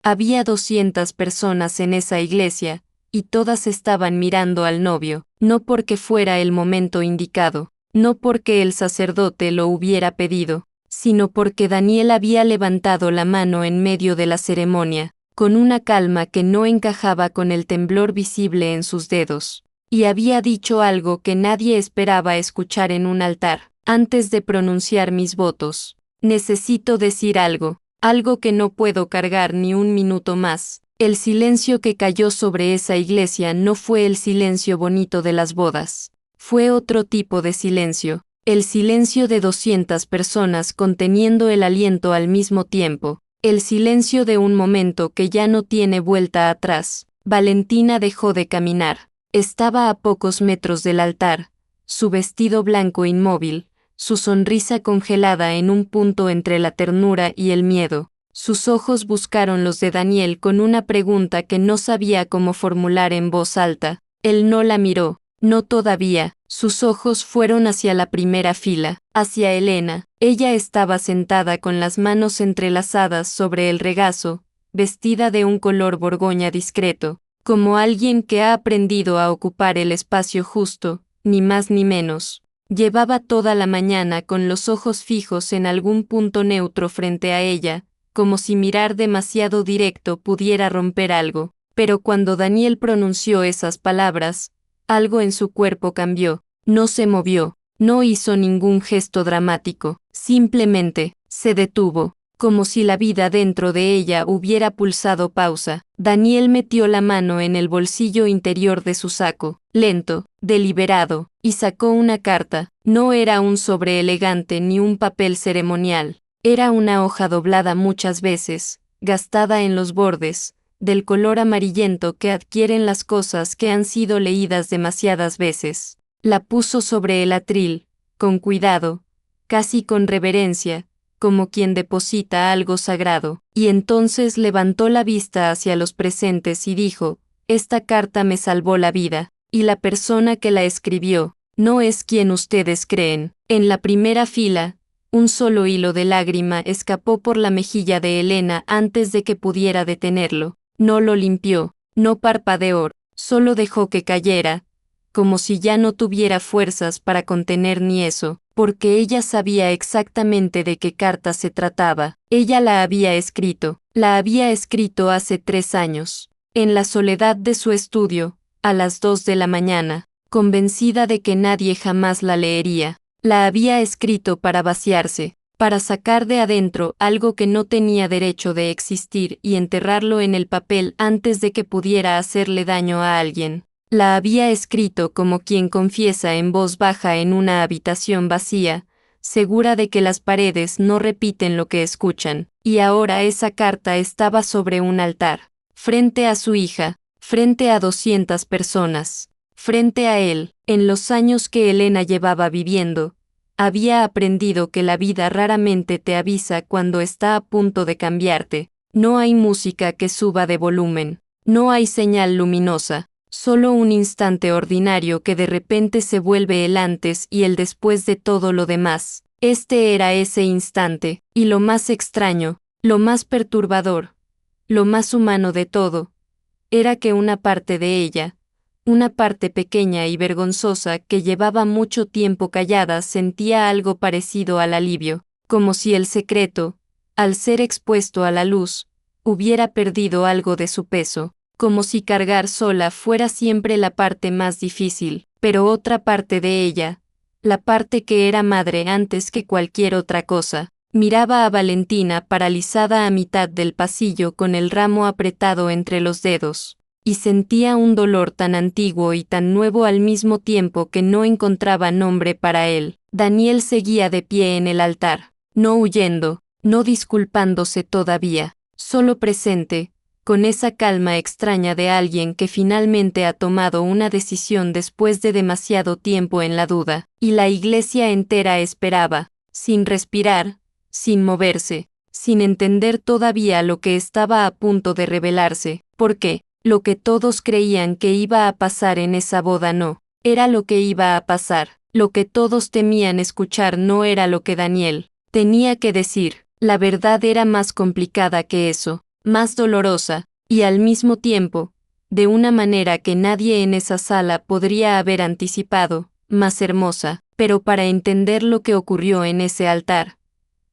Había 200 personas en esa iglesia, y todas estaban mirando al novio, no porque fuera el momento indicado, no porque el sacerdote lo hubiera pedido, sino porque Daniel había levantado la mano en medio de la ceremonia, con una calma que no encajaba con el temblor visible en sus dedos, y había dicho algo que nadie esperaba escuchar en un altar. Antes de pronunciar mis votos, necesito decir algo que no puedo cargar ni un minuto más. El silencio que cayó sobre esa iglesia no fue el silencio bonito de las bodas. Fue otro tipo de silencio, el silencio de 200 personas conteniendo el aliento al mismo tiempo, el silencio de un momento que ya no tiene vuelta atrás. Valentina dejó de caminar. Estaba a pocos metros del altar, su vestido blanco inmóvil, su sonrisa congelada en un punto entre la ternura y el miedo. Sus ojos buscaron los de Daniel con una pregunta que no sabía cómo formular en voz alta. Él no la miró, no todavía. Sus ojos fueron hacia la primera fila, hacia Elena. Ella estaba sentada con las manos entrelazadas sobre el regazo, vestida de un color borgoña discreto, como alguien que ha aprendido a ocupar el espacio justo, ni más ni menos. Llevaba toda la mañana con los ojos fijos en algún punto neutro frente a ella, como si mirar demasiado directo pudiera romper algo, pero cuando Daniel pronunció esas palabras, algo en su cuerpo cambió. No se movió, no hizo ningún gesto dramático, simplemente se detuvo, como si la vida dentro de ella hubiera pulsado pausa. Daniel metió la mano en el bolsillo interior de su saco, lento, deliberado, y sacó una carta. No era un sobre elegante ni un papel ceremonial. Era una hoja doblada muchas veces, gastada en los bordes, del color amarillento que adquieren las cosas que han sido leídas demasiadas veces. La puso sobre el atril, con cuidado, casi con reverencia, como quien deposita algo sagrado, y entonces levantó la vista hacia los presentes y dijo: «Esta carta me salvó la vida, y la persona que la escribió no es quien ustedes creen». En la primera fila, un solo hilo de lágrima escapó por la mejilla de Elena antes de que pudiera detenerlo. No lo limpió, no parpadeó, solo dejó que cayera, como si ya no tuviera fuerzas para contener ni eso, porque ella sabía exactamente de qué carta se trataba. Ella la había escrito hace 3 años, en la soledad de su estudio, a las 2 de la mañana, convencida de que nadie jamás la leería. La había escrito para vaciarse, para sacar de adentro algo que no tenía derecho de existir y enterrarlo en el papel antes de que pudiera hacerle daño a alguien. La había escrito como quien confiesa en voz baja en una habitación vacía, segura de que las paredes no repiten lo que escuchan, y ahora esa carta estaba sobre un altar, frente a su hija, frente a 200 personas, frente a él. En los años que Elena llevaba viviendo, había aprendido que la vida raramente te avisa cuando está a punto de cambiarte. No hay música que suba de volumen, no hay señal luminosa, solo un instante ordinario que de repente se vuelve el antes y el después de todo lo demás. Este era ese instante, y lo más extraño, lo más perturbador, lo más humano de todo, era que una parte de ella, una parte pequeña y vergonzosa que llevaba mucho tiempo callada, sentía algo parecido al alivio, como si el secreto, al ser expuesto a la luz, hubiera perdido algo de su peso, como si cargar sola fuera siempre la parte más difícil. Pero otra parte de ella, la parte que era madre antes que cualquier otra cosa, miraba a Valentina paralizada a mitad del pasillo con el ramo apretado entre los dedos, y sentía un dolor tan antiguo y tan nuevo al mismo tiempo que no encontraba nombre para él. Daniel seguía de pie en el altar, no huyendo, no disculpándose todavía, solo presente, con esa calma extraña de alguien que finalmente ha tomado una decisión después de demasiado tiempo en la duda, y la iglesia entera esperaba, sin respirar, sin moverse, sin entender todavía lo que estaba a punto de revelarse, porque lo que todos creían que iba a pasar en esa boda no era lo que iba a pasar. Lo que todos temían escuchar no era lo que Daniel tenía que decir. La verdad era más complicada que eso. más dolorosa, y al mismo tiempo, de una manera que nadie en esa sala podría haber anticipado, más hermosa. Pero para entender lo que ocurrió en ese altar,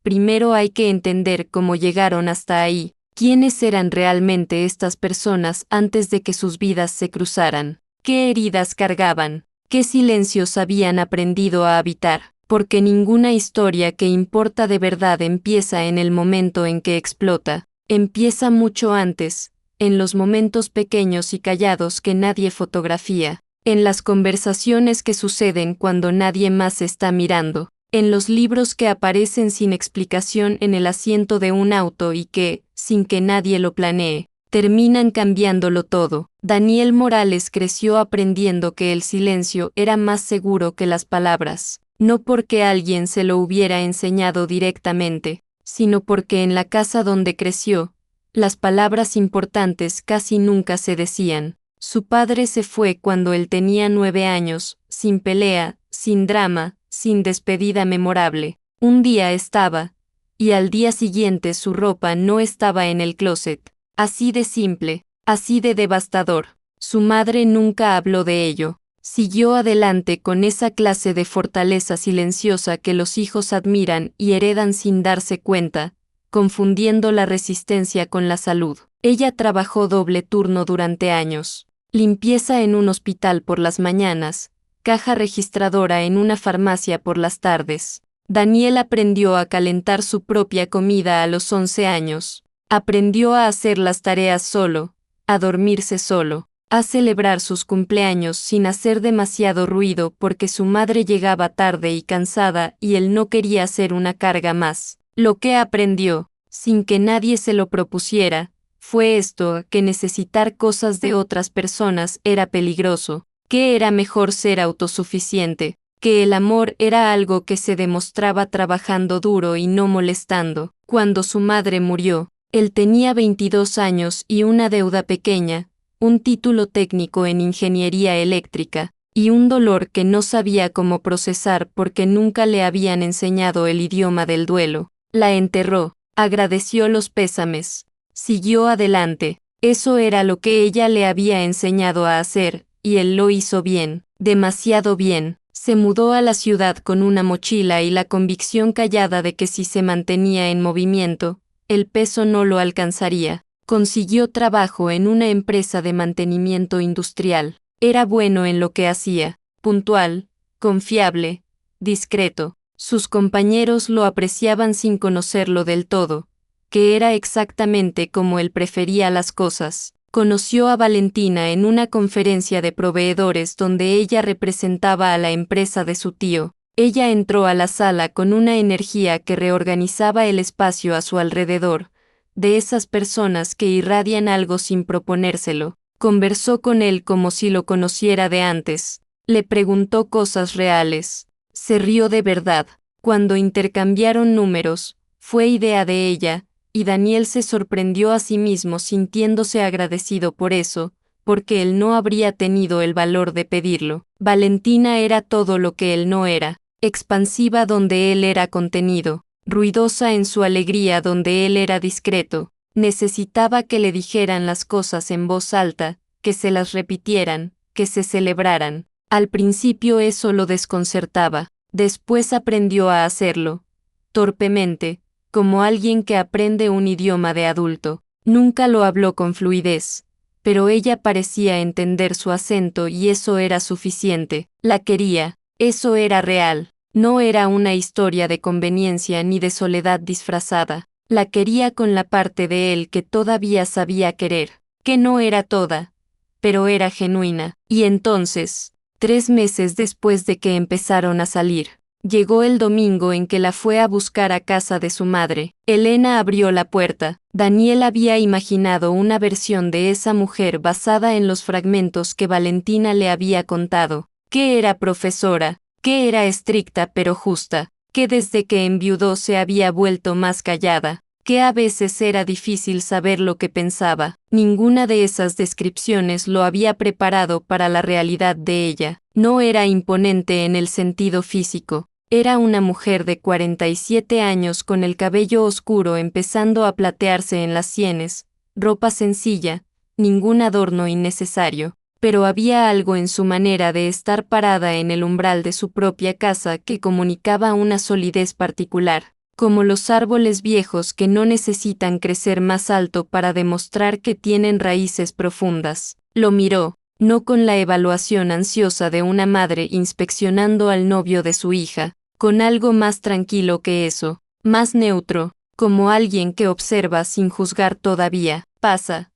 primero hay que entender cómo llegaron hasta ahí, quiénes eran realmente estas personas antes de que sus vidas se cruzaran, qué heridas cargaban, qué silencios habían aprendido a habitar, porque ninguna historia que importa de verdad empieza en el momento en que explota, empieza mucho antes, en los momentos pequeños y callados que nadie fotografía, en las conversaciones que suceden cuando nadie más está mirando, en los libros que aparecen sin explicación en el asiento de un auto y que, sin que nadie lo planee, terminan cambiándolo todo. Daniel Morales creció aprendiendo que el silencio era más seguro que las palabras, no porque alguien se lo hubiera enseñado directamente, sino porque en la casa donde creció, las palabras importantes casi nunca se decían. Su padre se fue cuando él tenía 9 años, sin pelea, sin drama, sin despedida memorable. Un día estaba, y al día siguiente su ropa no estaba en el closet. Así de simple, así de devastador. Su madre nunca habló de ello. Siguió adelante con esa clase de fortaleza silenciosa que los hijos admiran y heredan sin darse cuenta, confundiendo la resistencia con la salud. Ella trabajó doble turno durante años. Limpieza en un hospital por las mañanas, caja registradora en una farmacia por las tardes. Daniel aprendió a calentar su propia comida a los 11 años. Aprendió a hacer las tareas solo, a dormirse solo, a celebrar sus cumpleaños sin hacer demasiado ruido porque su madre llegaba tarde y cansada y él no quería ser una carga más. Lo que aprendió, sin que nadie se lo propusiera, fue esto, que necesitar cosas de otras personas era peligroso, que era mejor ser autosuficiente, que el amor era algo que se demostraba trabajando duro y no molestando. Cuando su madre murió, él tenía 22 años y una deuda pequeña, un título técnico en ingeniería eléctrica, y un dolor que no sabía cómo procesar porque nunca le habían enseñado el idioma del duelo. La enterró, agradeció los pésames. Siguió adelante, eso era lo que ella le había enseñado a hacer, y él lo hizo bien, demasiado bien. Se mudó a la ciudad con una mochila y la convicción callada de que si se mantenía en movimiento, el peso no lo alcanzaría. Consiguió trabajo en una empresa de mantenimiento industrial. Era bueno en lo que hacía, puntual, confiable, discreto. Sus compañeros lo apreciaban sin conocerlo del todo, que era exactamente como él prefería las cosas. Conoció a Valentina en una conferencia de proveedores donde ella representaba a la empresa de su tío. Ella entró a la sala con una energía que reorganizaba el espacio a su alrededor, de esas personas que irradian algo sin proponérselo. Conversó con él como si lo conociera de antes. Le preguntó cosas reales. Se rió de verdad. Cuando intercambiaron números, fue idea de ella, y Daniel se sorprendió a sí mismo sintiéndose agradecido por eso, porque él no habría tenido el valor de pedirlo. Valentina era todo lo que él no era, expansiva donde él era contenido, ruidosa en su alegría donde él era discreto. Necesitaba que le dijeran las cosas en voz alta, que se las repitieran, que se celebraran. Al principio eso lo desconcertaba, después aprendió a hacerlo, torpemente, como alguien que aprende un idioma de adulto. Nunca lo habló con fluidez, pero ella parecía entender su acento y eso era suficiente. La quería, eso era real, no era una historia de conveniencia ni de soledad disfrazada. La quería con la parte de él que todavía sabía querer, que no era toda, pero era genuina. Y entonces, 3 meses después de que empezaron a salir, llegó el domingo en que la fue a buscar a casa de su madre. Elena abrió la puerta. Daniel había imaginado una versión de esa mujer basada en los fragmentos que Valentina le había contado, que era profesora, que era estricta pero justa, que desde que enviudó se había vuelto más callada, que a veces era difícil saber lo que pensaba. Ninguna de esas descripciones lo había preparado para la realidad de ella. No era imponente en el sentido físico. Era una mujer de 47 años con el cabello oscuro empezando a platearse en las sienes, ropa sencilla, ningún adorno innecesario, pero había algo en su manera de estar parada en el umbral de su propia casa que comunicaba una solidez particular, como los árboles viejos que no necesitan crecer más alto para demostrar que tienen raíces profundas. Lo miró, no con la evaluación ansiosa de una madre inspeccionando al novio de su hija, con algo más tranquilo que eso, más neutro, como alguien que observa sin juzgar todavía. Pasa,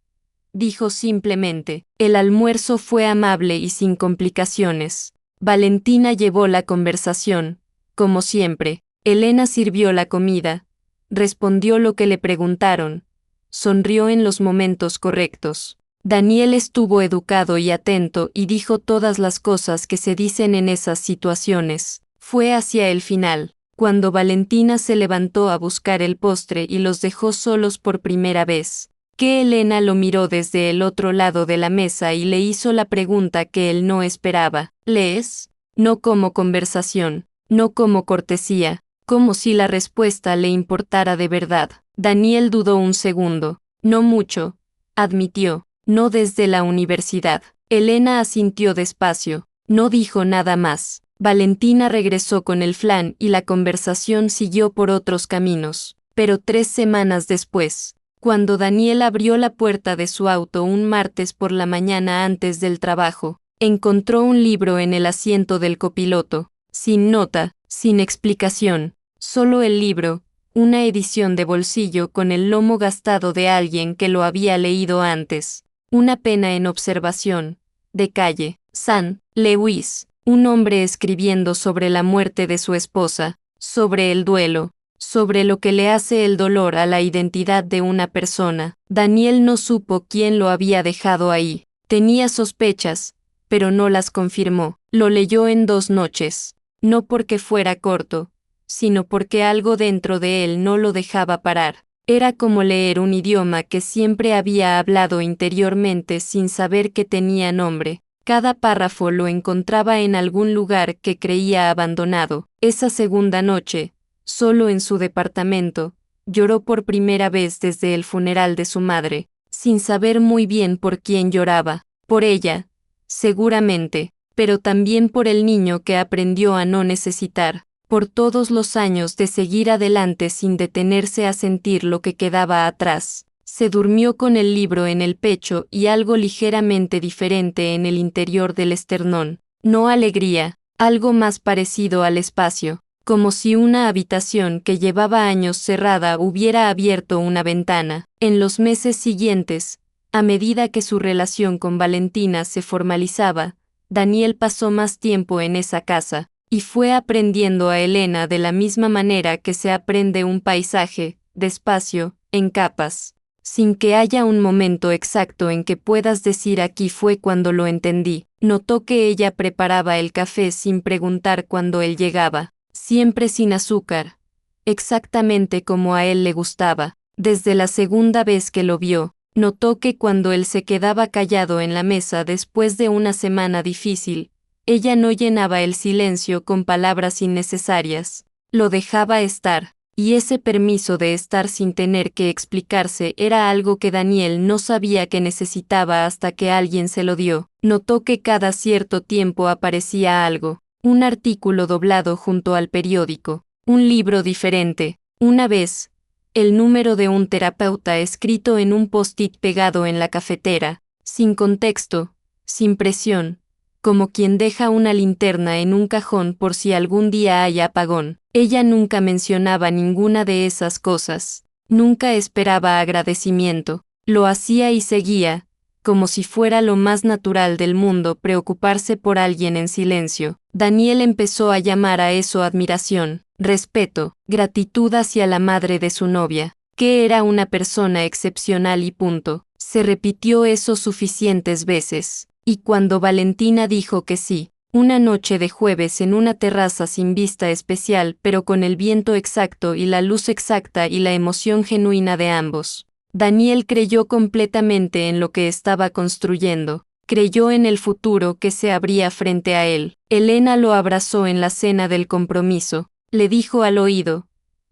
dijo simplemente. El almuerzo fue amable y sin complicaciones. Valentina llevó la conversación, como siempre. Elena sirvió la comida, respondió lo que le preguntaron, sonrió en los momentos correctos. Daniel estuvo educado y atento y dijo todas las cosas que se dicen en esas situaciones. Fue hacia el final, cuando Valentina se levantó a buscar el postre y los dejó solos por primera vez, que Elena lo miró desde el otro lado de la mesa y le hizo la pregunta que él no esperaba. ¿Lees? No como conversación, no como cortesía, como si la respuesta le importara de verdad. Daniel dudó un segundo. No mucho, admitió, no desde la universidad. Elena asintió despacio, no dijo nada más. Valentina regresó con el flan y la conversación siguió por otros caminos. Pero 3 semanas después, cuando Daniel abrió la puerta de su auto un martes por la mañana antes del trabajo, encontró un libro en el asiento del copiloto, sin nota, sin explicación, solo el libro, una edición de bolsillo con el lomo gastado de alguien que lo había leído antes, una pena en observación, de calle, San Lewis, un hombre escribiendo sobre la muerte de su esposa, sobre el duelo, sobre lo que le hace el dolor a la identidad de una persona. Daniel no supo quién lo había dejado ahí. Tenía sospechas, pero no las confirmó. Lo leyó en 2 noches, no porque fuera corto, sino porque algo dentro de él no lo dejaba parar. Era como leer un idioma que siempre había hablado interiormente sin saber que tenía nombre. Cada párrafo lo encontraba en algún lugar que creía abandonado. Esa segunda noche, solo en su departamento, lloró por primera vez desde el funeral de su madre, sin saber muy bien por quién lloraba. Por ella, seguramente, pero también por el niño que aprendió a no necesitar, por todos los años de seguir adelante sin detenerse a sentir lo que quedaba atrás. Se durmió con el libro en el pecho y algo ligeramente diferente en el interior del esternón. No alegría, algo más parecido al espacio, como si una habitación que llevaba años cerrada hubiera abierto una ventana. En los meses siguientes, a medida que su relación con Valentina se formalizaba, Daniel pasó más tiempo en esa casa, y fue aprendiendo a Elena de la misma manera que se aprende un paisaje, despacio, en capas, sin que haya un momento exacto en que puedas decir aquí fue cuando lo entendí. Notó que ella preparaba el café sin preguntar cuando él llegaba, siempre sin azúcar, exactamente como a él le gustaba. Desde la segunda vez que lo vio, notó que cuando él se quedaba callado en la mesa después de una semana difícil, ella no llenaba el silencio con palabras innecesarias, lo dejaba estar, y ese permiso de estar sin tener que explicarse era algo que Daniel no sabía que necesitaba hasta que alguien se lo dio. Notó que cada cierto tiempo aparecía algo, un artículo doblado junto al periódico, un libro diferente. Una vez, el número de un terapeuta escrito en un post-it pegado en la cafetera, sin contexto, sin presión, como quien deja una linterna en un cajón por si algún día hay apagón. Ella nunca mencionaba ninguna de esas cosas, nunca esperaba agradecimiento, lo hacía y seguía, como si fuera lo más natural del mundo preocuparse por alguien en silencio. Daniel empezó a llamar a eso admiración, respeto, gratitud hacia la madre de su novia, que era una persona excepcional y punto. Se repitió eso suficientes veces, y cuando Valentina dijo que sí, una noche de jueves en una terraza sin vista especial pero con el viento exacto y la luz exacta y la emoción genuina de ambos, Daniel creyó completamente en lo que estaba construyendo, creyó en el futuro que se abría frente a él. Elena lo abrazó en la cena del compromiso, le dijo al oído,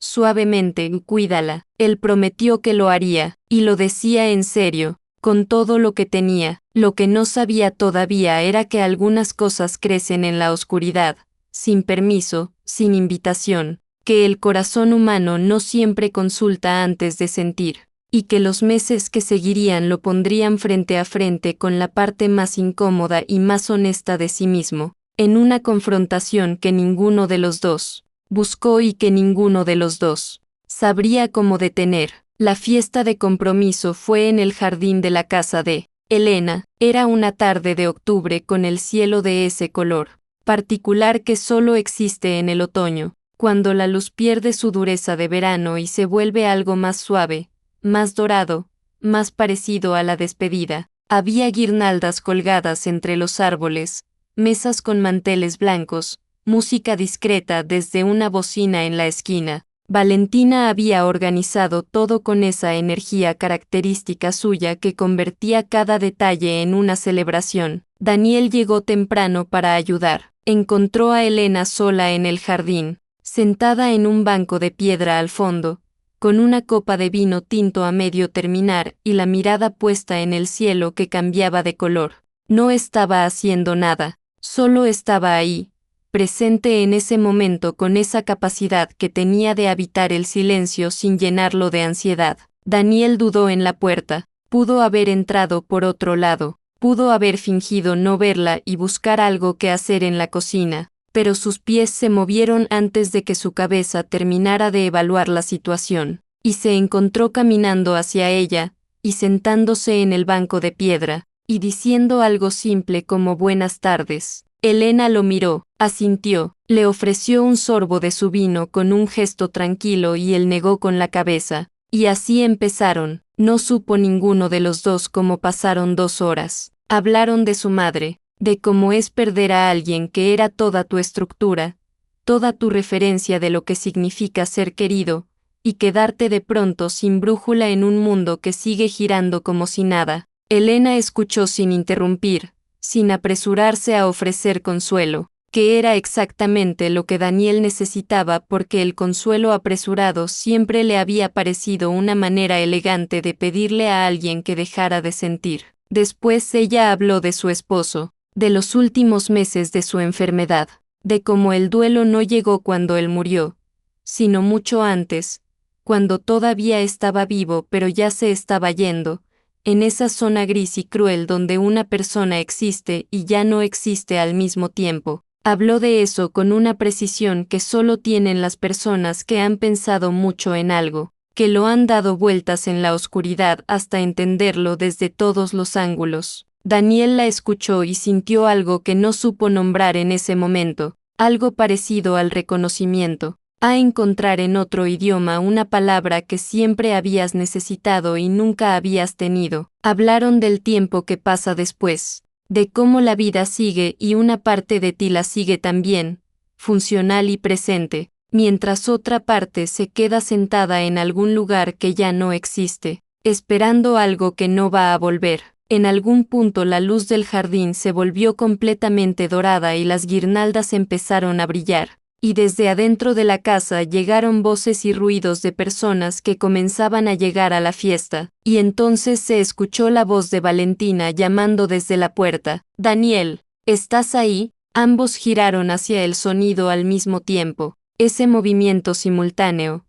suavemente, cuídala. Él prometió que lo haría, y lo decía en serio, con todo lo que tenía. Lo que no sabía todavía era que algunas cosas crecen en la oscuridad, sin permiso, sin invitación, que el corazón humano no siempre consulta antes de sentir, y que los meses que seguirían lo pondrían frente a frente con la parte más incómoda y más honesta de sí mismo, en una confrontación que ninguno de los dos buscó y que ninguno de los dos sabría cómo detener. La fiesta de compromiso fue en el jardín de la casa de Elena. Era una tarde de octubre con el cielo de ese color particular que solo existe en el otoño, cuando la luz pierde su dureza de verano y se vuelve algo más suave, más dorado, más parecido a la despedida. Había guirnaldas colgadas entre los árboles, mesas con manteles blancos, música discreta desde una bocina en la esquina. Valentina había organizado todo con esa energía característica suya que convertía cada detalle en una celebración. Daniel llegó temprano para ayudar. Encontró a Elena sola en el jardín, sentada en un banco de piedra al fondo, con una copa de vino tinto a medio terminar y la mirada puesta en el cielo que cambiaba de color. No estaba haciendo nada, solo estaba ahí, presente en ese momento con esa capacidad que tenía de habitar el silencio sin llenarlo de ansiedad. Daniel dudó en la puerta, pudo haber entrado por otro lado, pudo haber fingido no verla y buscar algo que hacer en la cocina, pero sus pies se movieron antes de que su cabeza terminara de evaluar la situación, y se encontró caminando hacia ella, y sentándose en el banco de piedra, y diciendo algo simple como buenas tardes. Elena lo miró, asintió, le ofreció un sorbo de su vino con un gesto tranquilo y él negó con la cabeza, y así empezaron. No supo ninguno de los dos cómo pasaron 2 horas. Hablaron de su madre, de cómo es perder a alguien que era toda tu estructura, toda tu referencia de lo que significa ser querido, y quedarte de pronto sin brújula en un mundo que sigue girando como si nada. Elena escuchó sin interrumpir, sin apresurarse a ofrecer consuelo, que era exactamente lo que Daniel necesitaba porque el consuelo apresurado siempre le había parecido una manera elegante de pedirle a alguien que dejara de sentir. Después ella habló de su esposo, de los últimos meses de su enfermedad, de cómo el duelo no llegó cuando él murió, sino mucho antes, cuando todavía estaba vivo pero ya se estaba yendo, en esa zona gris y cruel donde una persona existe y ya no existe al mismo tiempo. Habló de eso con una precisión que solo tienen las personas que han pensado mucho en algo, que lo han dado vueltas en la oscuridad hasta entenderlo desde todos los ángulos. Daniel la escuchó y sintió algo que no supo nombrar en ese momento, algo parecido al reconocimiento, a encontrar en otro idioma una palabra que siempre habías necesitado y nunca habías tenido. Hablaron del tiempo que pasa después, de cómo la vida sigue y una parte de ti la sigue también, funcional y presente, mientras otra parte se queda sentada en algún lugar que ya no existe, esperando algo que no va a volver. En algún punto la luz del jardín se volvió completamente dorada y las guirnaldas empezaron a brillar, y desde adentro de la casa llegaron voces y ruidos de personas que comenzaban a llegar a la fiesta, y entonces se escuchó la voz de Valentina llamando desde la puerta. «Daniel, ¿estás ahí?». Ambos giraron hacia el sonido al mismo tiempo. Ese movimiento simultáneo,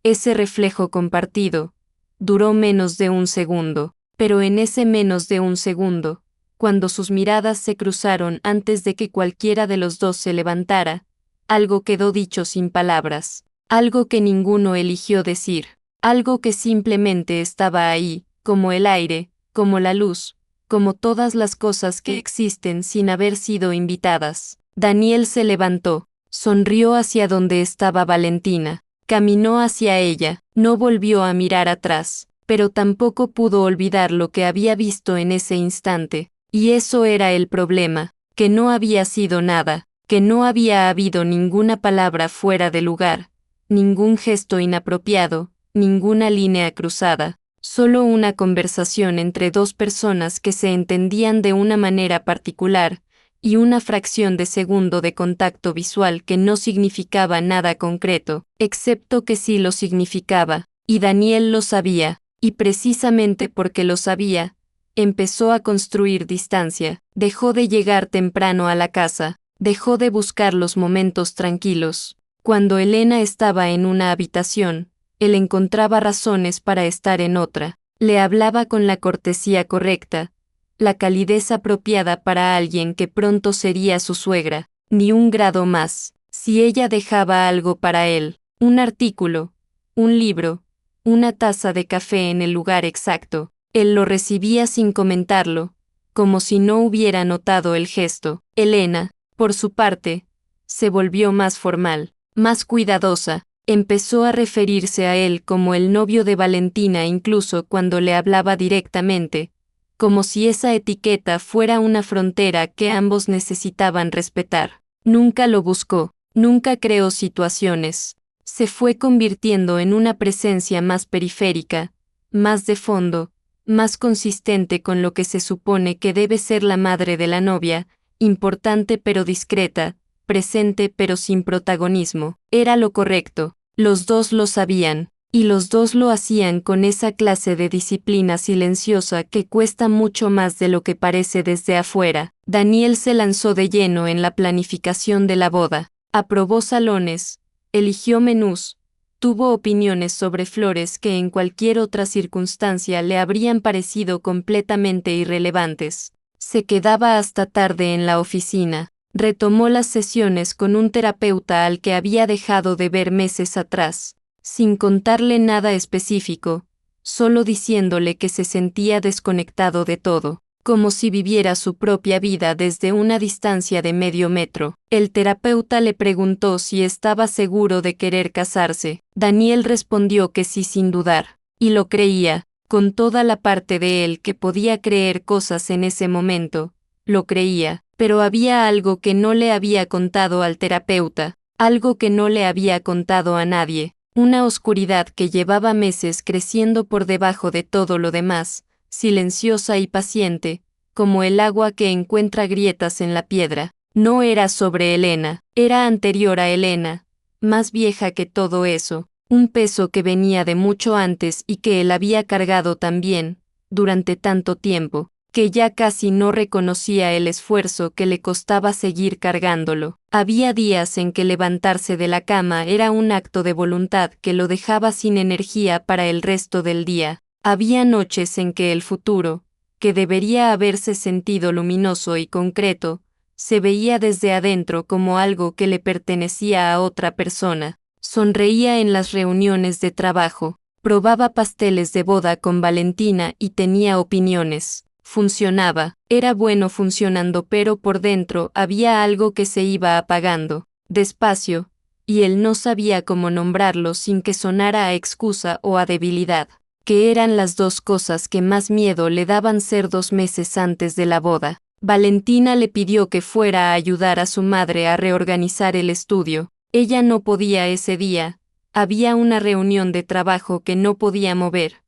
ese reflejo compartido, duró menos de un segundo, pero en ese menos de un segundo, cuando sus miradas se cruzaron antes de que cualquiera de los dos se levantara, algo quedó dicho sin palabras, algo que ninguno eligió decir, algo que simplemente estaba ahí, como el aire, como la luz, como todas las cosas que existen sin haber sido invitadas. Daniel se levantó, sonrió hacia donde estaba Valentina, caminó hacia ella, no volvió a mirar atrás, pero tampoco pudo olvidar lo que había visto en ese instante, y eso era el problema, que no había sido nada, que no había habido ninguna palabra fuera de lugar, ningún gesto inapropiado, ninguna línea cruzada, solo una conversación entre dos personas que se entendían de una manera particular, y una fracción de segundo de contacto visual que no significaba nada concreto, excepto que sí lo significaba, y Daniel lo sabía, y precisamente porque lo sabía, empezó a construir distancia, dejó de llegar temprano a la casa, dejó de buscar los momentos tranquilos. Cuando Elena estaba en una habitación, él encontraba razones para estar en otra, le hablaba con la cortesía correcta, la calidez apropiada para alguien que pronto sería su suegra, ni un grado más. Si ella dejaba algo para él, un artículo, un libro, una taza de café en el lugar exacto, él lo recibía sin comentarlo, como si no hubiera notado el gesto. Elena, por su parte, se volvió más formal, más cuidadosa, empezó a referirse a él como el novio de Valentina incluso cuando le hablaba directamente, como si esa etiqueta fuera una frontera que ambos necesitaban respetar. Nunca lo buscó, nunca creó situaciones. Se fue convirtiendo en una presencia más periférica, más de fondo, más consistente con lo que se supone que debe ser la madre de la novia, importante pero discreta, presente pero sin protagonismo. Era lo correcto, los dos lo sabían. Y los dos lo hacían con esa clase de disciplina silenciosa que cuesta mucho más de lo que parece desde afuera. Daniel se lanzó de lleno en la planificación de la boda, aprobó salones, eligió menús, tuvo opiniones sobre flores que en cualquier otra circunstancia le habrían parecido completamente irrelevantes. Se quedaba hasta tarde en la oficina, retomó las sesiones con un terapeuta al que había dejado de ver meses atrás, sin contarle nada específico, solo diciéndole que se sentía desconectado de todo, como si viviera su propia vida desde una distancia de medio metro. El terapeuta le preguntó si estaba seguro de querer casarse. Daniel respondió que sí sin dudar, y lo creía, con toda la parte de él que podía creer cosas en ese momento, lo creía, pero había algo que no le había contado al terapeuta, algo que no le había contado a nadie. Una oscuridad que llevaba meses creciendo por debajo de todo lo demás, silenciosa y paciente, como el agua que encuentra grietas en la piedra. No era sobre Elena, era anterior a Elena, más vieja que todo eso, un peso que venía de mucho antes y que él había cargado también, durante tanto tiempo, que ya casi no reconocía el esfuerzo que le costaba seguir cargándolo. Había días en que levantarse de la cama era un acto de voluntad que lo dejaba sin energía para el resto del día. Había noches en que el futuro, que debería haberse sentido luminoso y concreto, se veía desde adentro como algo que le pertenecía a otra persona. Sonreía en las reuniones de trabajo, probaba pasteles de boda con Valentina y tenía opiniones. Funcionaba, era bueno funcionando, pero por dentro había algo que se iba apagando, despacio, y él no sabía cómo nombrarlo sin que sonara a excusa o a debilidad, que eran las dos cosas que más miedo le daban ser 2 meses antes de la boda. Valentina le pidió que fuera a ayudar a su madre a reorganizar el estudio. Ella no podía ese día, había una reunión de trabajo que no podía mover.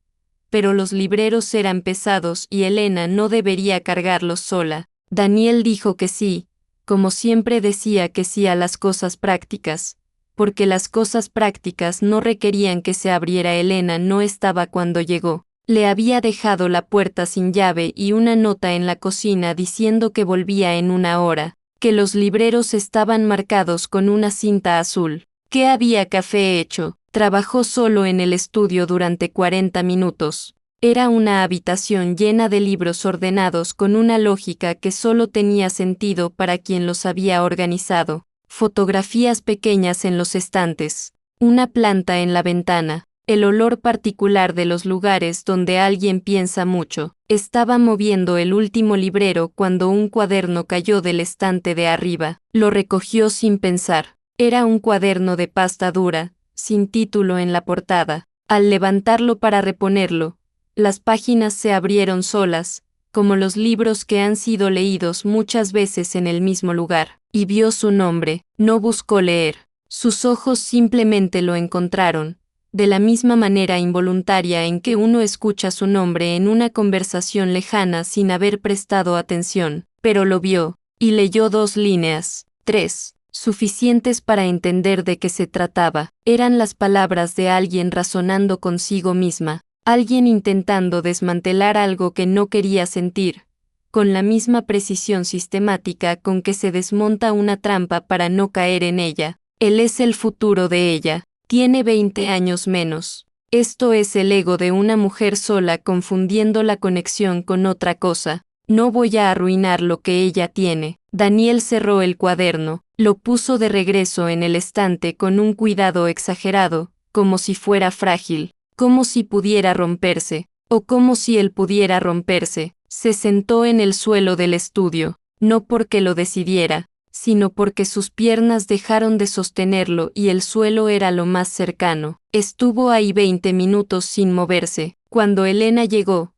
Pero los libreros eran pesados y Elena no debería cargarlos sola. Daniel dijo que sí, como siempre decía que sí a las cosas prácticas, porque las cosas prácticas no requerían que se abriera. Elena no estaba cuando llegó. Le había dejado la puerta sin llave y una nota en la cocina diciendo que volvía en 1 hora, que los libreros estaban marcados con una cinta azul, que había café hecho. Trabajó solo en el estudio durante 40 minutos. Era una habitación llena de libros ordenados con una lógica que solo tenía sentido para quien los había organizado. Fotografías pequeñas en los estantes. Una planta en la ventana. El olor particular de los lugares donde alguien piensa mucho. Estaba moviendo el último librero cuando un cuaderno cayó del estante de arriba. Lo recogió sin pensar. Era un cuaderno de pasta dura, sin título en la portada. Al levantarlo para reponerlo, las páginas se abrieron solas, como los libros que han sido leídos muchas veces en el mismo lugar, y vio su nombre. No buscó leer. Sus ojos simplemente lo encontraron, de la misma manera involuntaria en que uno escucha su nombre en una conversación lejana sin haber prestado atención, pero lo vio, y leyó 2 líneas, 3, suficientes para entender de qué se trataba. Eran las palabras de alguien razonando consigo misma, alguien intentando desmantelar algo que no quería sentir, con la misma precisión sistemática con que se desmonta una trampa para no caer en ella. Él es el futuro de ella, tiene 20 años menos. Esto es el ego de una mujer sola confundiendo la conexión con otra cosa. No voy a arruinar lo que ella tiene. Daniel cerró el cuaderno, lo puso de regreso en el estante con un cuidado exagerado, como si fuera frágil, como si pudiera romperse, o como si él pudiera romperse. Se sentó en el suelo del estudio, no porque lo decidiera, sino porque sus piernas dejaron de sostenerlo y el suelo era lo más cercano. Estuvo ahí 20 minutos sin moverse. Cuando Elena llegó,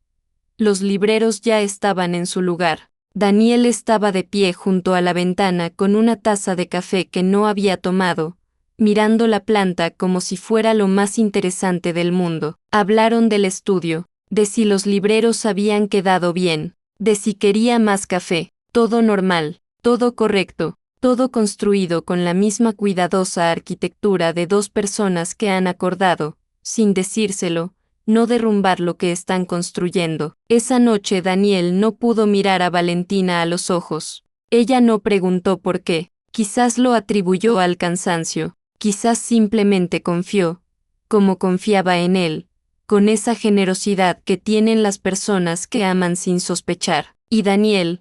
los libreros ya estaban en su lugar. Daniel estaba de pie junto a la ventana con una taza de café que no había tomado, mirando la planta como si fuera lo más interesante del mundo. Hablaron del estudio, de si los libreros habían quedado bien, de si quería más café. Todo normal, todo correcto, todo construido con la misma cuidadosa arquitectura de 2 personas que han acordado, sin decírselo, no derrumbar lo que están construyendo. Esa noche Daniel no pudo mirar a Valentina a los ojos. Ella no preguntó por qué, quizás lo atribuyó al cansancio, quizás simplemente confió, como confiaba en él, con esa generosidad que tienen las personas que aman sin sospechar. Y Daniel,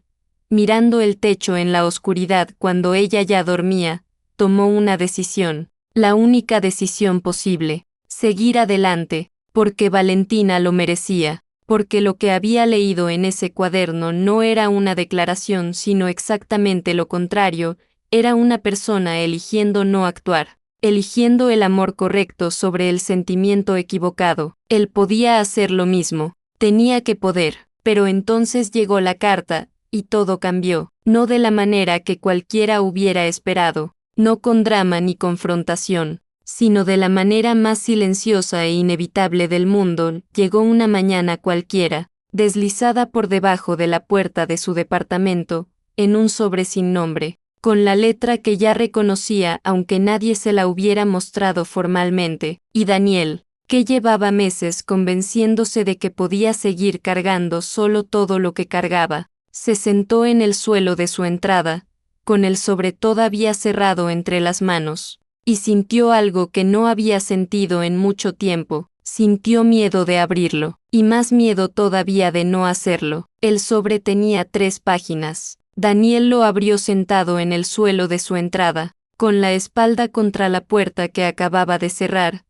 mirando el techo en la oscuridad cuando ella ya dormía, tomó una decisión, la única decisión posible: seguir adelante, porque Valentina lo merecía, porque lo que había leído en ese cuaderno no era una declaración sino exactamente lo contrario, era una persona eligiendo no actuar, eligiendo el amor correcto sobre el sentimiento equivocado. Él podía hacer lo mismo, tenía que poder, pero entonces llegó la carta, y todo cambió, no de la manera que cualquiera hubiera esperado, no con drama ni confrontación, sino de la manera más silenciosa e inevitable del mundo. Llegó una mañana cualquiera, deslizada por debajo de la puerta de su departamento, en un sobre sin nombre, con la letra que ya reconocía aunque nadie se la hubiera mostrado formalmente, y Daniel, que llevaba meses convenciéndose de que podía seguir cargando solo todo lo que cargaba, se sentó en el suelo de su entrada, con el sobre todavía cerrado entre las manos, y sintió algo que no había sentido en mucho tiempo. Sintió miedo de abrirlo, y más miedo todavía de no hacerlo. El sobre tenía 3 páginas. Daniel lo abrió sentado en el suelo de su entrada, con la espalda contra la puerta que acababa de cerrar,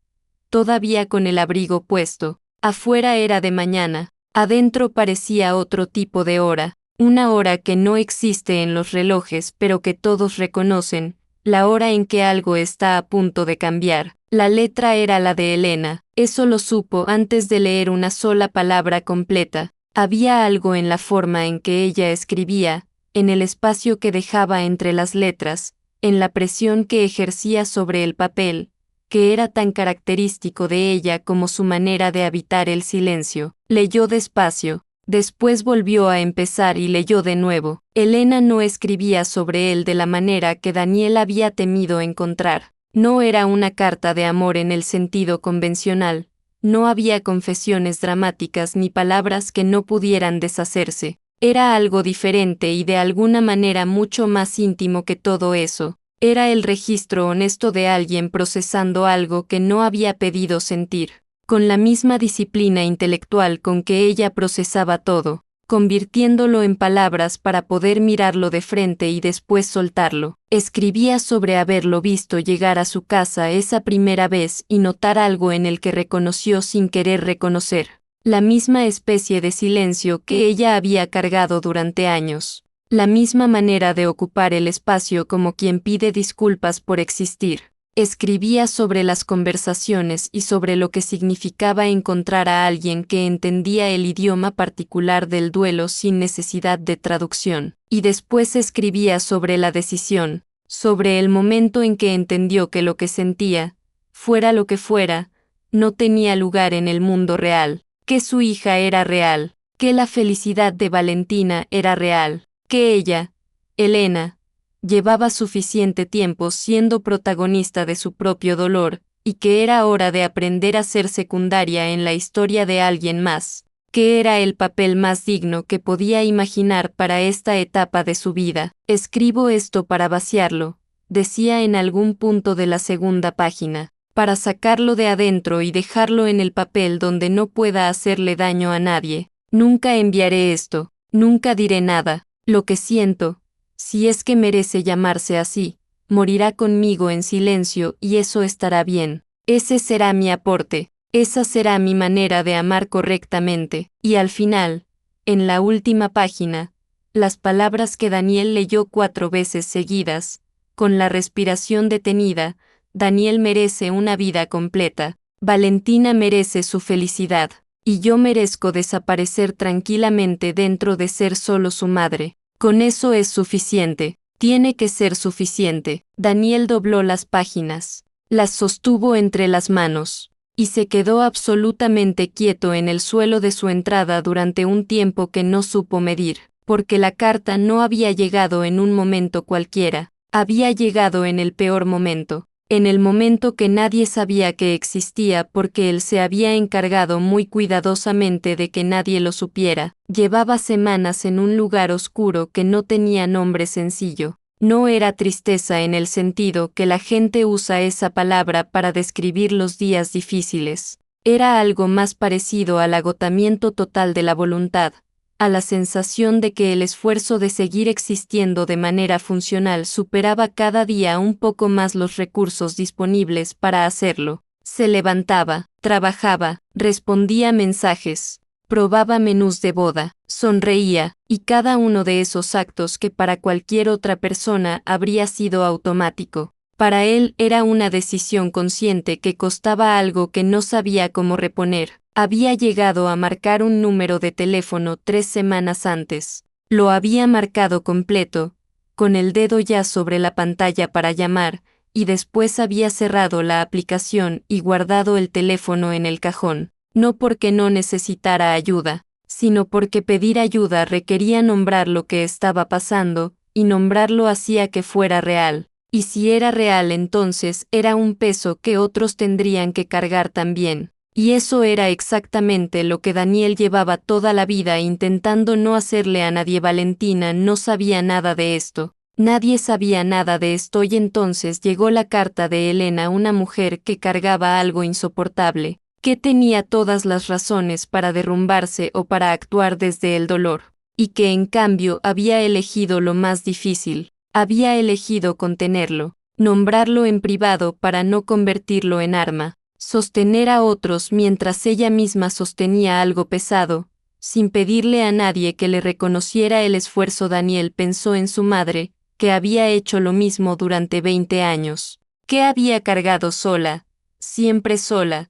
todavía con el abrigo puesto. Afuera era de mañana, adentro parecía otro tipo de hora, una hora que no existe en los relojes pero que todos reconocen, la hora en que algo está a punto de cambiar. La letra era la de Elena, eso lo supo antes de leer una sola palabra completa. Había algo en la forma en que ella escribía, en el espacio que dejaba entre las letras, en la presión que ejercía sobre el papel, que era tan característico de ella como su manera de habitar el silencio. Leyó despacio, después volvió a empezar y leyó de nuevo. Elena no escribía sobre él de la manera que Daniel había temido encontrar. No era una carta de amor en el sentido convencional, no había confesiones dramáticas ni palabras que no pudieran deshacerse. Era algo diferente y de alguna manera mucho más íntimo que todo eso. Era el registro honesto de alguien procesando algo que no había pedido sentir, con la misma disciplina intelectual con que ella procesaba todo, convirtiéndolo en palabras para poder mirarlo de frente y después soltarlo. Escribía sobre haberlo visto llegar a su casa esa primera vez y notar algo en el que reconoció sin querer reconocer, la misma especie de silencio que ella había cargado durante años. La misma manera de ocupar el espacio como quien pide disculpas por existir. Escribía sobre las conversaciones y sobre lo que significaba encontrar a alguien que entendía el idioma particular del duelo sin necesidad de traducción. Y después escribía sobre la decisión, sobre el momento en que entendió que lo que sentía, fuera lo que fuera, no tenía lugar en el mundo real, que su hija era real, que la felicidad de Valentina era real, que ella, Elena llevaba suficiente tiempo siendo protagonista de su propio dolor, y que era hora de aprender a ser secundaria en la historia de alguien más, que era el papel más digno que podía imaginar para esta etapa de su vida. Escribo esto para vaciarlo, decía en algún punto de la segunda página, para sacarlo de adentro y dejarlo en el papel donde no pueda hacerle daño a nadie. Nunca enviaré esto, nunca diré nada, lo que siento, si es que merece llamarse así, morirá conmigo en silencio y eso estará bien. Ese será mi aporte, esa será mi manera de amar correctamente. Y al final, en la última página, las palabras que Daniel leyó 4 veces seguidas, con la respiración detenida: Daniel merece una vida completa, Valentina merece su felicidad, y yo merezco desaparecer tranquilamente dentro de ser solo su madre. Con eso es suficiente, tiene que ser suficiente. Daniel dobló las páginas, las sostuvo entre las manos, y se quedó absolutamente quieto en el suelo de su entrada durante un tiempo que no supo medir, porque la carta no había llegado en un momento cualquiera, había llegado en el peor momento, en el momento que nadie sabía que existía porque él se había encargado muy cuidadosamente de que nadie lo supiera. Llevaba semanas en un lugar oscuro que no tenía nombre sencillo. No era tristeza en el sentido que la gente usa esa palabra para describir los días difíciles. Era algo más parecido al agotamiento total de la voluntad, a la sensación de que el esfuerzo de seguir existiendo de manera funcional superaba cada día un poco más los recursos disponibles para hacerlo. Se levantaba, trabajaba, respondía mensajes, probaba menús de boda, sonreía, y cada uno de esos actos que para cualquier otra persona habría sido automático, para él era una decisión consciente que costaba algo que no sabía cómo reponer. Había llegado a marcar un número de teléfono 3 semanas antes. Lo había marcado completo, con el dedo ya sobre la pantalla para llamar, y después había cerrado la aplicación y guardado el teléfono en el cajón. No porque no necesitara ayuda, sino porque pedir ayuda requería nombrar lo que estaba pasando, y nombrarlo hacía que fuera real. Y si era real, entonces era un peso que otros tendrían que cargar también. Y eso era exactamente lo que Daniel llevaba toda la vida intentando no hacerle a nadie. Valentina no sabía nada de esto. Nadie sabía nada de esto y entonces llegó la carta de Elena, una mujer que cargaba algo insoportable, que tenía todas las razones para derrumbarse o para actuar desde el dolor, y que en cambio había elegido lo más difícil, había elegido contenerlo, nombrarlo en privado para no convertirlo en arma, sostener a otros mientras ella misma sostenía algo pesado, sin pedirle a nadie que le reconociera el esfuerzo. Daniel pensó en su madre, que había hecho lo mismo durante 20 años, que había cargado sola, siempre sola,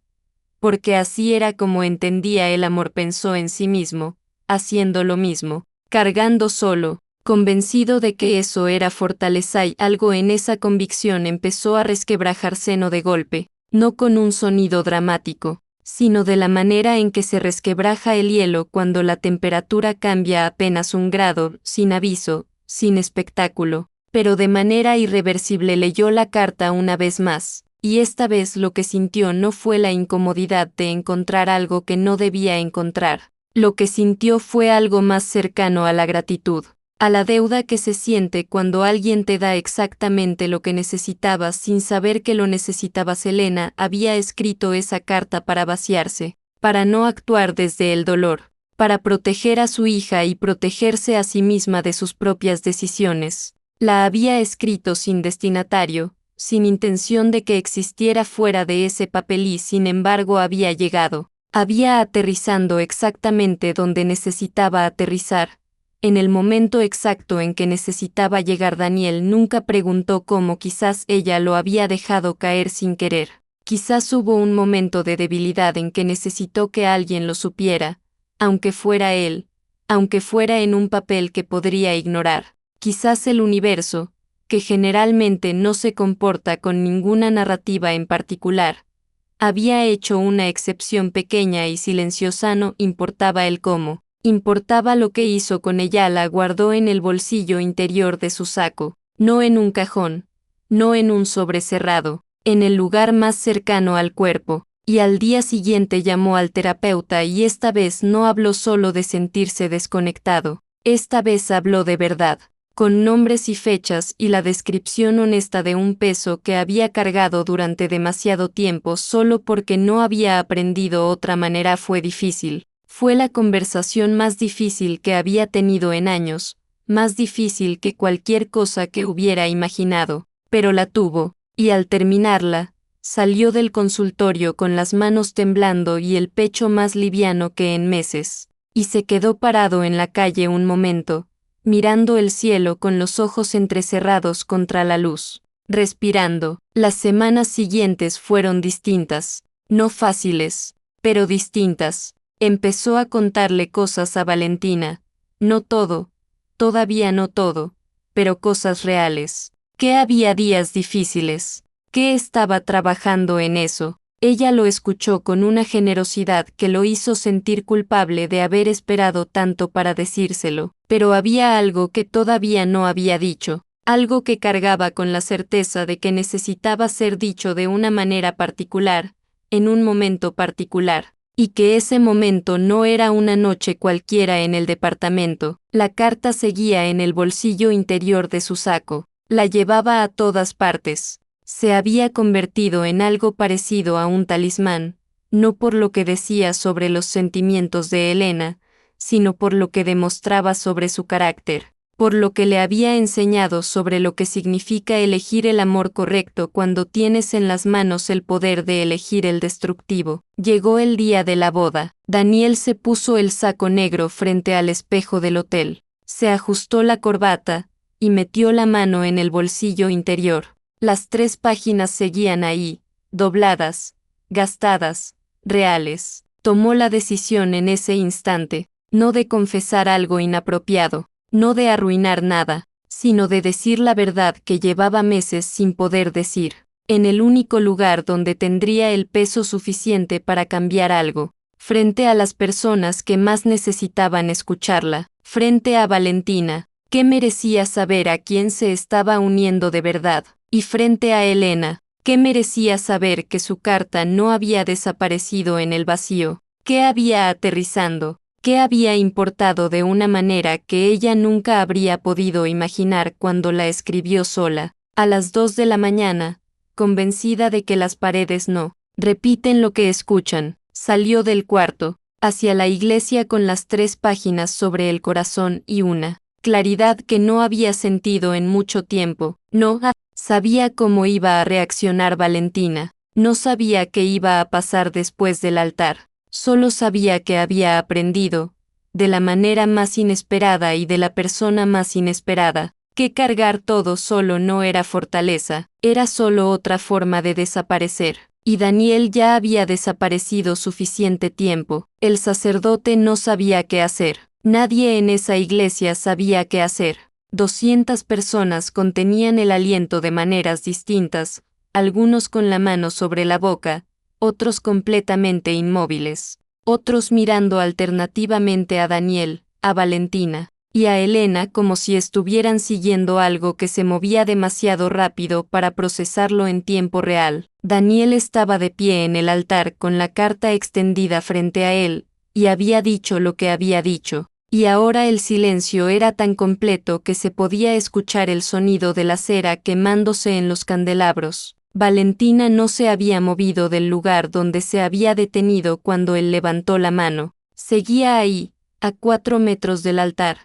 porque así era como entendía el amor. Pensó en sí mismo, haciendo lo mismo, cargando solo, convencido de que eso era fortaleza, y algo en esa convicción empezó a resquebrajarse no de golpe, no con un sonido dramático, sino de la manera en que se resquebraja el hielo cuando la temperatura cambia apenas 1 grado, sin aviso, sin espectáculo, pero de manera irreversible. Leyó la carta una vez más, y esta vez lo que sintió no fue la incomodidad de encontrar algo que no debía encontrar. Lo que sintió fue algo más cercano a la gratitud, a la deuda que se siente cuando alguien te da exactamente lo que necesitabas sin saber que lo necesitabas. Elena había escrito esa carta para vaciarse, para no actuar desde el dolor, para proteger a su hija y protegerse a sí misma de sus propias decisiones. La había escrito sin destinatario, sin intención de que existiera fuera de ese papel y sin embargo había llegado. Había aterrizando exactamente donde necesitaba aterrizar, en el momento exacto en que necesitaba llegar. Daniel nunca preguntó cómo, quizás ella lo había dejado caer sin querer. Quizás hubo un momento de debilidad en que necesitó que alguien lo supiera, aunque fuera él, aunque fuera en un papel que podría ignorar. Quizás el universo, que generalmente no se comporta con ninguna narrativa en particular, había hecho una excepción pequeña y silenciosa. No importaba el cómo, Importaba lo que hizo con ella, la guardó en el bolsillo interior de su saco, no en un cajón, no en un sobre cerrado, en el lugar más cercano al cuerpo, y al día siguiente llamó al terapeuta y esta vez no habló solo de sentirse desconectado, esta vez habló de verdad, con nombres y fechas y la descripción honesta de un peso que había cargado durante demasiado tiempo solo porque no había aprendido otra manera. Fue difícil. Fue la conversación más difícil que había tenido en años, más difícil que cualquier cosa que hubiera imaginado, pero la tuvo, y al terminarla, salió del consultorio con las manos temblando y el pecho más liviano que en meses, y se quedó parado en la calle un momento, mirando el cielo con los ojos entrecerrados contra la luz, respirando. Las semanas siguientes fueron distintas, no fáciles, pero distintas. Empezó a contarle cosas a Valentina, no todo, todavía no todo, pero cosas reales. Que había días difíciles, que estaba trabajando en eso. Ella lo escuchó con una generosidad que lo hizo sentir culpable de haber esperado tanto para decírselo, pero había algo que todavía no había dicho, algo que cargaba con la certeza de que necesitaba ser dicho de una manera particular, en un momento particular, y que ese momento no era una noche cualquiera en el departamento. La carta seguía en el bolsillo interior de su saco, la llevaba a todas partes. Se había convertido en algo parecido a un talismán, no por lo que decía sobre los sentimientos de Elena, sino por lo que demostraba sobre su carácter, por lo que le había enseñado sobre lo que significa elegir el amor correcto cuando tienes en las manos el poder de elegir el destructivo. Llegó el día de la boda. Daniel se puso el saco negro frente al espejo del hotel, se ajustó la corbata, y metió la mano en el bolsillo interior. Las 3 páginas seguían ahí, dobladas, gastadas, reales. Tomó la decisión en ese instante, no de confesar algo inapropiado, no de arruinar nada, sino de decir la verdad que llevaba meses sin poder decir, en el único lugar donde tendría el peso suficiente para cambiar algo, frente a las personas que más necesitaban escucharla, frente a Valentina, que merecía saber a quién se estaba uniendo de verdad, y frente a Elena, que merecía saber que su carta no había desaparecido en el vacío, que había aterrizando, que había importado de una manera que ella nunca habría podido imaginar cuando la escribió sola, a las 2 de la mañana, convencida de que las paredes no repiten lo que escuchan. Salió del cuarto, hacia la iglesia con las 3 páginas sobre el corazón y una claridad que no había sentido en mucho tiempo. No sabía cómo iba a reaccionar Valentina, no sabía qué iba a pasar después del altar, solo sabía que había aprendido, de la manera más inesperada y de la persona más inesperada, que cargar todo solo no era fortaleza, era solo otra forma de desaparecer. Y Daniel ya había desaparecido suficiente tiempo. El sacerdote no sabía qué hacer. Nadie en esa iglesia sabía qué hacer. 200 personas contenían el aliento de maneras distintas, algunos con la mano sobre la boca, otros completamente inmóviles, otros mirando alternativamente a Daniel, a Valentina y a Elena como si estuvieran siguiendo algo que se movía demasiado rápido para procesarlo en tiempo real. Daniel estaba de pie en el altar con la carta extendida frente a él, y había dicho lo que había dicho, y ahora el silencio era tan completo que se podía escuchar el sonido de la cera quemándose en los candelabros. Valentina no se había movido del lugar donde se había detenido cuando él levantó la mano. Seguía ahí, a 4 metros del altar,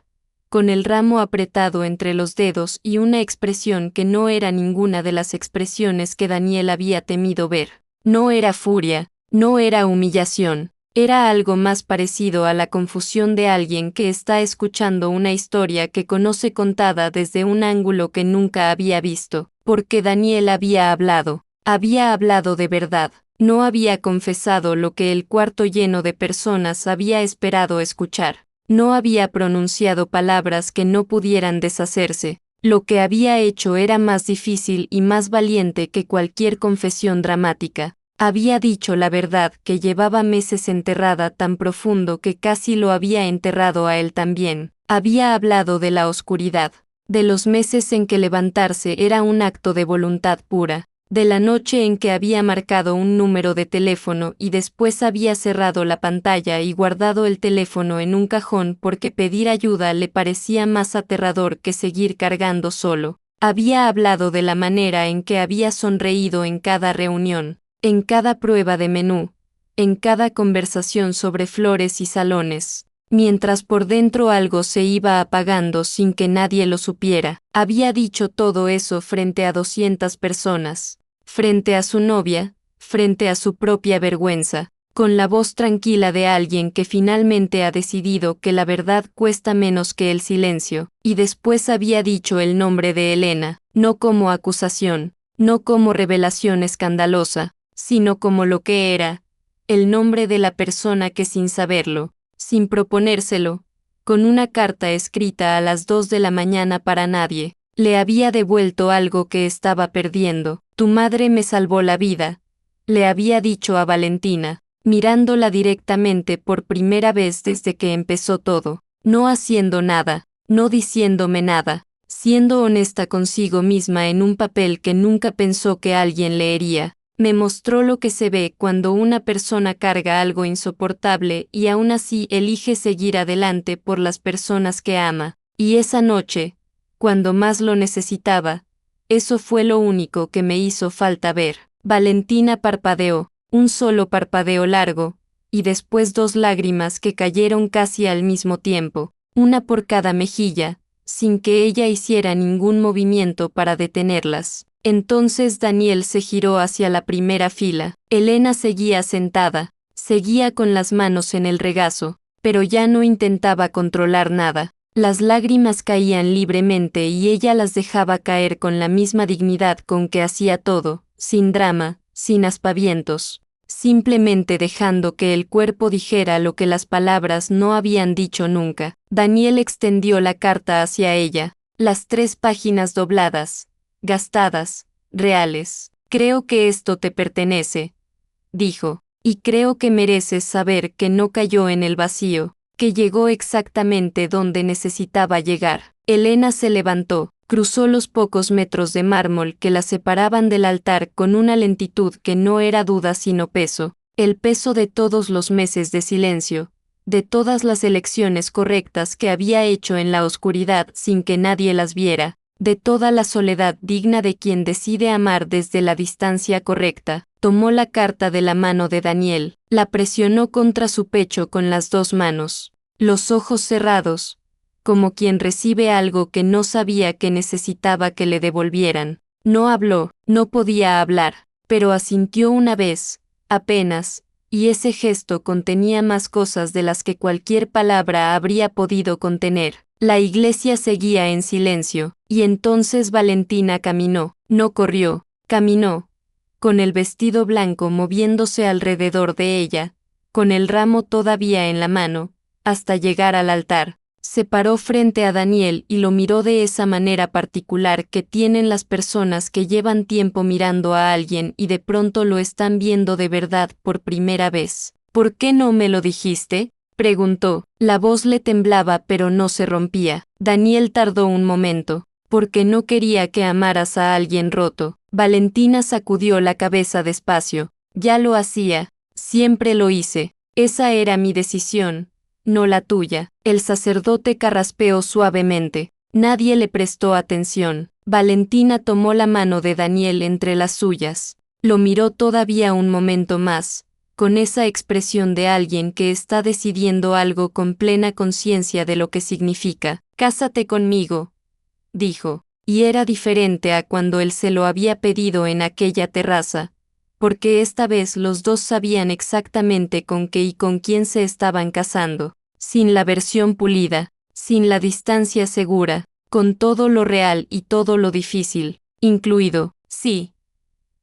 con el ramo apretado entre los dedos y una expresión que no era ninguna de las expresiones que Daniel había temido ver. No era furia, no era humillación, era algo más parecido a la confusión de alguien que está escuchando una historia que conoce contada desde un ángulo que nunca había visto, porque Daniel había hablado de verdad. No había confesado lo que el cuarto lleno de personas había esperado escuchar. No había pronunciado palabras que no pudieran deshacerse. Lo que había hecho era más difícil y más valiente que cualquier confesión dramática. Había dicho la verdad, que llevaba meses enterrada tan profundo que casi lo había enterrado a él también. Había hablado de la oscuridad, de los meses en que levantarse era un acto de voluntad pura, de la noche en que había marcado un número de teléfono y después había cerrado la pantalla y guardado el teléfono en un cajón porque pedir ayuda le parecía más aterrador que seguir cargando solo. Había hablado de la manera en que había sonreído en cada reunión, en cada prueba de menú, en cada conversación sobre flores y salones, mientras por dentro algo se iba apagando sin que nadie lo supiera. Había dicho todo eso frente a 200 personas, frente a su novia, frente a su propia vergüenza, con la voz tranquila de alguien que finalmente ha decidido que la verdad cuesta menos que el silencio, y después había dicho el nombre de Elena, no como acusación, no como revelación escandalosa, sino como lo que era, el nombre de la persona que sin saberlo, sin proponérselo, con una carta escrita a las 2 de la mañana para nadie, le había devuelto algo que estaba perdiendo. Tu madre me salvó la vida, le había dicho a Valentina, mirándola directamente por primera vez desde que empezó todo, no haciendo nada, no diciéndome nada, siendo honesta consigo misma en un papel que nunca pensó que alguien leería. Me mostró lo que se ve cuando una persona carga algo insoportable y aún así elige seguir adelante por las personas que ama. Y esa noche, cuando más lo necesitaba, eso fue lo único que me hizo falta ver. Valentina parpadeó, un solo parpadeo largo, y después 2 lágrimas que cayeron casi al mismo tiempo, una por cada mejilla, sin que ella hiciera ningún movimiento para detenerlas. Entonces Daniel se giró hacia la primera fila. Elena seguía sentada, seguía con las manos en el regazo, pero ya no intentaba controlar nada. Las lágrimas caían libremente y ella las dejaba caer con la misma dignidad con que hacía todo, sin drama, sin aspavientos, simplemente dejando que el cuerpo dijera lo que las palabras no habían dicho nunca. Daniel extendió la carta hacia ella, las 3 páginas dobladas, gastadas, reales. Creo que esto te pertenece, dijo, y creo que mereces saber que no cayó en el vacío, que llegó exactamente donde necesitaba llegar. Elena se levantó, cruzó los pocos metros de mármol que la separaban del altar con una lentitud que no era duda sino peso, el peso de todos los meses de silencio, de todas las elecciones correctas que había hecho en la oscuridad sin que nadie las viera, de toda la soledad digna de quien decide amar desde la distancia correcta. Tomó la carta de la mano de Daniel, la presionó contra su pecho con las 2 manos, los ojos cerrados, como quien recibe algo que no sabía que necesitaba que le devolvieran. No habló, no podía hablar, pero asintió una vez, apenas, y ese gesto contenía más cosas de las que cualquier palabra habría podido contener. La iglesia seguía en silencio, y entonces Valentina caminó, no corrió, caminó, con el vestido blanco moviéndose alrededor de ella, con el ramo todavía en la mano, hasta llegar al altar. Se paró frente a Daniel y lo miró de esa manera particular que tienen las personas que llevan tiempo mirando a alguien y de pronto lo están viendo de verdad por primera vez. ¿Por qué no me lo dijiste?, preguntó. La voz le temblaba pero no se rompía. Daniel tardó un momento, porque no quería que amaras a alguien roto. Valentina sacudió la cabeza despacio. Ya lo hacía, siempre lo hice. Esa era mi decisión, no la tuya. El sacerdote carraspeó suavemente. Nadie le prestó atención. Valentina tomó la mano de Daniel entre las suyas. Lo miró todavía un momento más, con esa expresión de alguien que está decidiendo algo con plena conciencia de lo que significa. Cásate conmigo, dijo, y era diferente a cuando él se lo había pedido en aquella terraza, porque esta vez los dos sabían exactamente con qué y con quién se estaban casando, sin la versión pulida, sin la distancia segura, con todo lo real y todo lo difícil, incluido. Sí,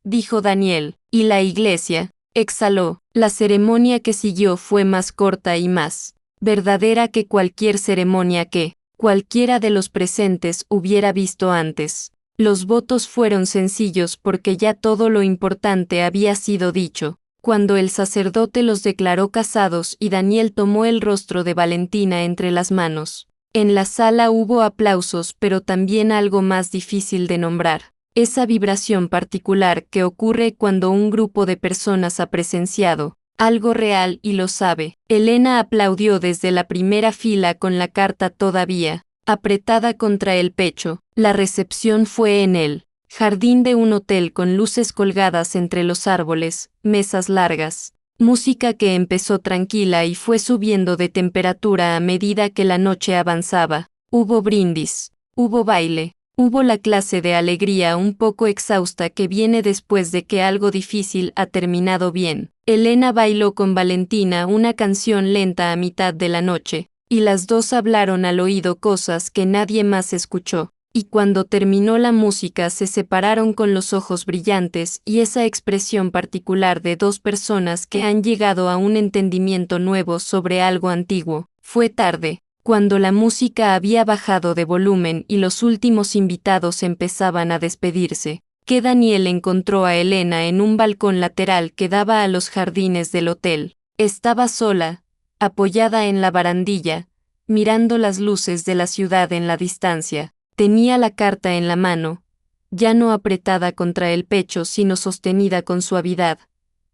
dijo Daniel, y la iglesia, exhaló. La ceremonia que siguió fue más corta y más verdadera que cualquier ceremonia que cualquiera de los presentes hubiera visto antes. Los votos fueron sencillos porque ya todo lo importante había sido dicho. Cuando el sacerdote los declaró casados y Daniel tomó el rostro de Valentina entre las manos. En la sala hubo aplausos, pero también algo más difícil de nombrar. Esa vibración particular que ocurre cuando un grupo de personas ha presenciado algo real y lo sabe. Elena aplaudió desde la primera fila con la carta todavía apretada contra el pecho. La recepción fue en el jardín de un hotel con luces colgadas entre los árboles, mesas largas, música que empezó tranquila y fue subiendo de temperatura a medida que la noche avanzaba. Hubo brindis, hubo baile, hubo la clase de alegría un poco exhausta que viene después de que algo difícil ha terminado bien. Elena bailó con Valentina una canción lenta a mitad de la noche, y las dos hablaron al oído cosas que nadie más escuchó. Y cuando terminó la música se separaron con los ojos brillantes y esa expresión particular de dos personas que han llegado a un entendimiento nuevo sobre algo antiguo. Fue tarde, cuando la música había bajado de volumen y los últimos invitados empezaban a despedirse, que Daniel encontró a Elena en un balcón lateral que daba a los jardines del hotel. Estaba sola, apoyada en la barandilla, mirando las luces de la ciudad en la distancia. Tenía la carta en la mano, ya no apretada contra el pecho sino sostenida con suavidad,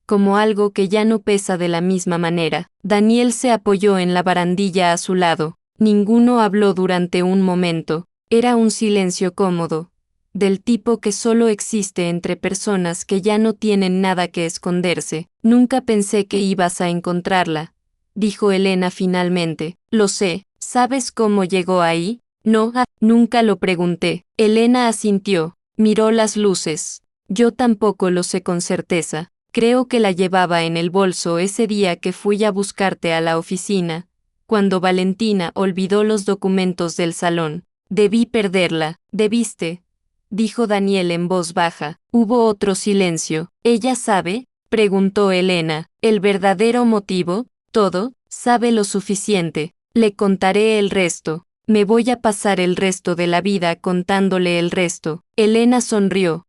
como algo que ya no pesa de la misma manera. Daniel se apoyó en la barandilla a su lado. Ninguno habló durante un momento. Era un silencio cómodo, del tipo que solo existe entre personas que ya no tienen nada que esconderse. Nunca pensé que ibas a encontrarla, dijo Elena finalmente. Lo sé, ¿sabes cómo llegó ahí? No, nunca lo pregunté. Elena asintió, miró las luces. Yo tampoco lo sé con certeza. Creo que la llevaba en el bolso ese día que fui a buscarte a la oficina, cuando Valentina olvidó los documentos del salón. Debí perderla. Debiste, dijo Daniel en voz baja. Hubo otro silencio. ¿Ella sabe?, preguntó Elena. ¿El verdadero motivo? Todo. Sabe lo suficiente. Le contaré el resto. Me voy a pasar el resto de la vida contándole el resto. Elena sonrió.